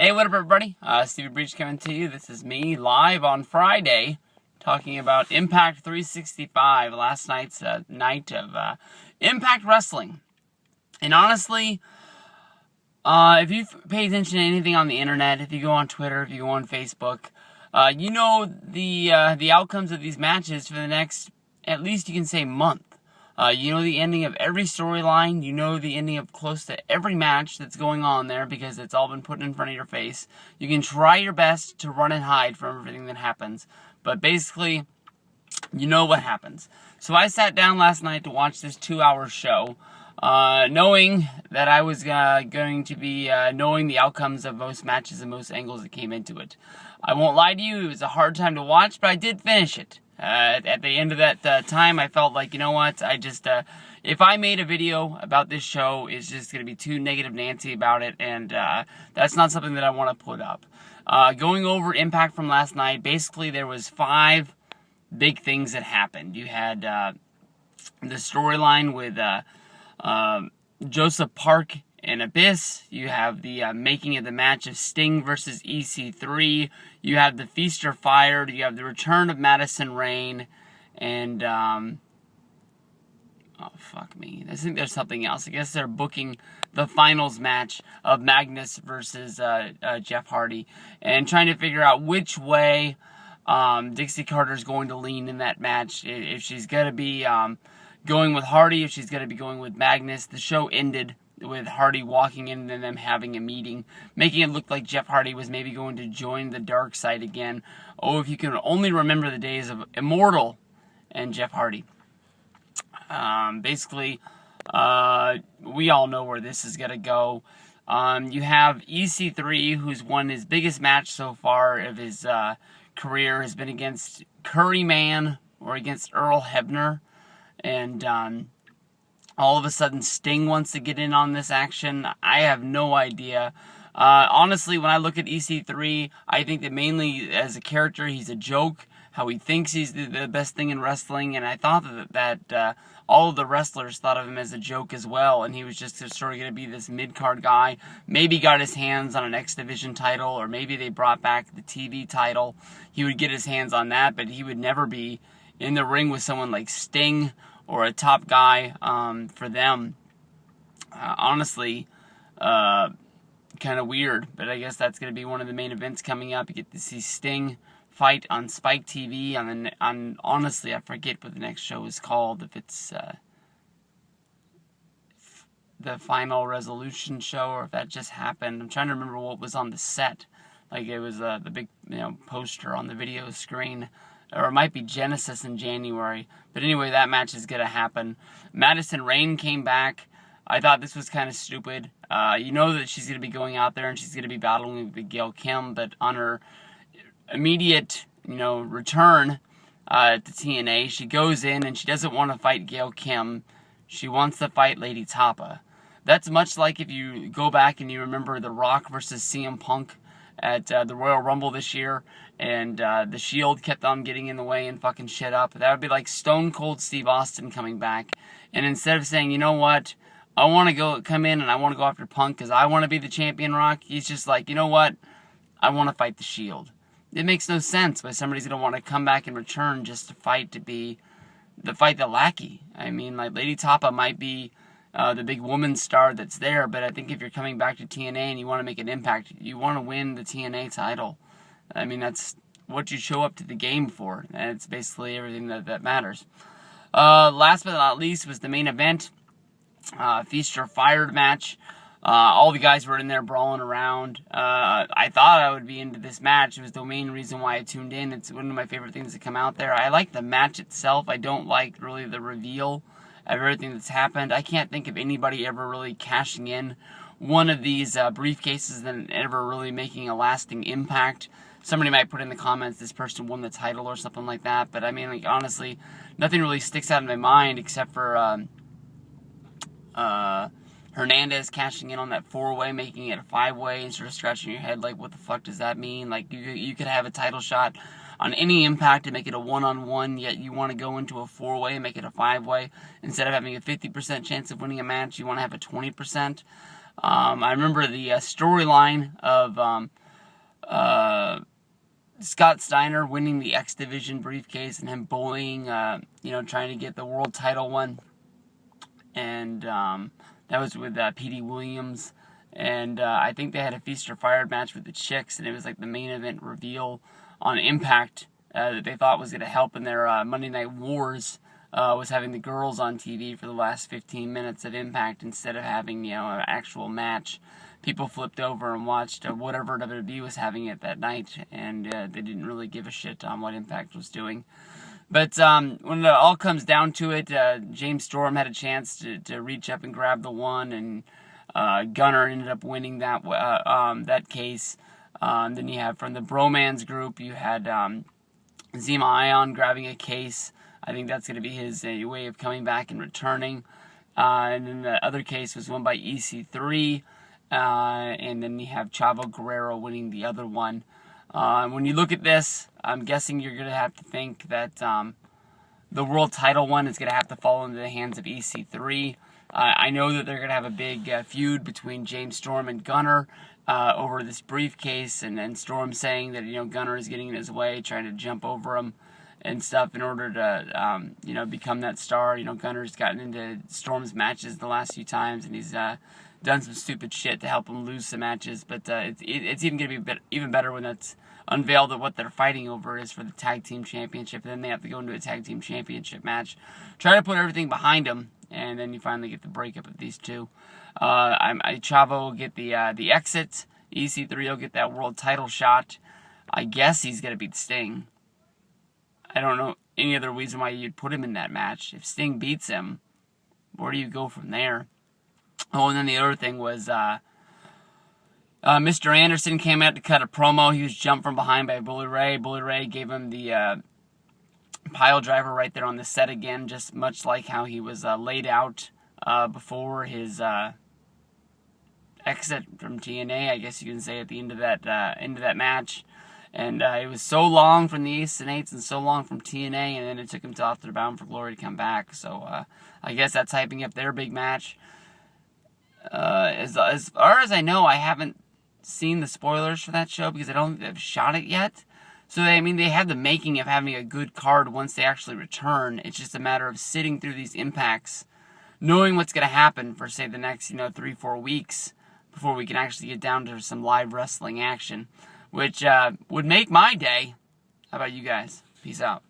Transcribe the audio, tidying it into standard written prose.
Hey, what up, everybody? Stevie Breach coming to you. This is me live on Friday talking about Impact 365, last night's night of Impact Wrestling. And honestly, if you've paid attention to anything on the internet, if you go on Twitter, if you go on Facebook, you know the outcomes of these matches for the next, at least you can say, month. You know the ending of every storyline. You know the ending of close to every match that's going on there because it's all been put in front of your face. You can try your best to run and hide from everything that happens. But basically, you know what happens. So I sat down last night to watch this 2-hour show, knowing that I was going to be knowing the outcomes of most matches and most angles that came into it. I won't lie to you, it was a hard time to watch, but I did finish it. At the end of that time, I felt like, you know what, if I made a video about this show, it's just going to be too negative Nancy about it, and that's not something that I want to put up. Going over Impact from last night, basically there was 5 big things that happened. You had the storyline with Joseph Park and Abyss. You have the making of the match of Sting versus EC3. You have the Feast or Fired. You have the return of Madison Rayne. And, oh, fuck me. I think there's something else. I guess they're booking the finals match of Magnus versus Jeff Hardy. And trying to figure out which way Dixie Carter's going to lean in that match. If she's going to be going with Hardy, if she's going to be going with Magnus. The show ended with Hardy walking in and them having a meeting, making it look like Jeff Hardy was maybe going to join the dark side again. Oh, if you can only remember the days of Immortal and Jeff Hardy. Basically, we all know where this is going to go. You have EC3, who's won his biggest match so far of his career, has been against Curryman or against Earl Hebner. And all of a sudden, Sting wants to get in on this action. I have no idea. Honestly, when I look at EC3, I think that mainly as a character, he's a joke. How he thinks he's the best thing in wrestling. And I thought that all of the wrestlers thought of him as a joke as well. And he was just sort of going to be this mid-card guy. Maybe got his hands on an X Division title. Or maybe they brought back the TV title. He would get his hands on that. But he would never be in the ring with someone like Sting or a top guy for them. Honestly, kind of weird, but I guess that's going to be one of the main events coming up. You get to see Sting fight on Spike TV. On honestly, I forget what the next show is called. If it's the Final Resolution show, or if that just happened. I'm trying to remember what was on the set. Like it was the big poster on the video screen. Or it might be Genesis in January. But anyway, that match is going to happen. Madison Rayne came back. I thought this was kind of stupid. You know that she's going to be going out there and she's going to be battling with Gail Kim. But on her immediate, return to TNA, she goes in and she doesn't want to fight Gail Kim. She wants to fight Lady Tapa. That's much like if you go back and you remember The Rock versus CM Punk at the Royal Rumble this year, and the Shield kept on getting in the way and fucking shit up. That would be like Stone Cold Steve Austin coming back, and instead of saying, you know what, I want to come in and I want to go after Punk because I want to be the champion, Rock, he's just like, you know what, I want to fight the Shield. It makes no sense why somebody's going to want to come back and return just to fight the lackey. I mean, like, Lady Tapa might be the big woman star that's there, but I think if you're coming back to TNA and you want to make an impact, you want to win the TNA title. I mean, that's what you show up to the game for, and it's basically everything that matters. Last but not least was the main event, Feast or Fired match. All the guys were in there brawling around. I thought I would be into this match. It was the main reason why I tuned in. It's one of my favorite things to come out there. I like the match itself. I don't like really the reveal of everything that's happened. I can't think of anybody ever really cashing in one of these briefcases and ever really making a lasting impact. Somebody might put in the comments, this person won the title or something like that. But I mean, like, honestly, nothing really sticks out in my mind except for Hernandez cashing in on that 4-way, making it a 5-way, and sort of scratching your head like, what the fuck does that mean? Like, you could have a title shot on any Impact and make it a 1-on-1, yet you want to go into a 4-way and make it a 5-way. Instead of having a 50% chance of winning a match, you want to have a 20%. I remember the storyline of Scott Steiner winning the X Division briefcase and him bullying, trying to get the world title one. And that was with P.D. Williams. And I think they had a Feast or Fired match with the Chicks, and it was like the main event reveal on Impact that they thought was going to help in their Monday Night Wars. Was having the girls on TV for the last 15 minutes of Impact instead of having, an actual match. People flipped over and watched whatever WWE was having it that night, and they didn't really give a shit on what Impact was doing. But when it all comes down to it, James Storm had a chance to reach up and grab the one, and Gunner ended up winning that case. Then you have from the Bromance group, you had Zema Ion grabbing a case. I think that's going to be his way of coming back and returning. And then the other case was won by EC3. And then you have Chavo Guerrero winning the other one. When you look at this, I'm guessing you're going to have to think that the world title one is going to have to fall into the hands of EC3. I know that they're going to have a big feud between James Storm and Gunner over this briefcase, and Storm saying that Gunner is getting in his way, trying to jump over him and stuff in order to become that star. Gunner's gotten into Storm's matches the last few times, and he's done some stupid shit to help him lose some matches. But it's even going to be even better when that's unveiled that what they're fighting over is for the tag team championship. And then they have to go into a tag team championship match, try to put everything behind them, and then you finally get the breakup of these two. Chavo will get the exit. EC3 will get that world title shot. I guess he's going to beat Sting. I don't know any other reason why you'd put him in that match. If Sting beats him, where do you go from there? Oh, and then the other thing was Mr. Anderson came out to cut a promo. He was jumped from behind by Bully Ray. Bully Ray gave him the pile driver right there on the set again, just much like how he was laid out before his exit from TNA, I guess you can say, at the end of that match. And it was so long from the Aces and Eights and so long from TNA, and then it took him to After Bound for Glory to come back. So I guess that's hyping up their big match. As far as I know, I haven't seen the spoilers for that show because I don't think they've shot it yet. So, they have the making of having a good card once they actually return. It's just a matter of sitting through these impacts, knowing what's going to happen for, say, the next, 3-4 weeks before we can actually get down to some live wrestling action, which would make my day. How about you guys? Peace out.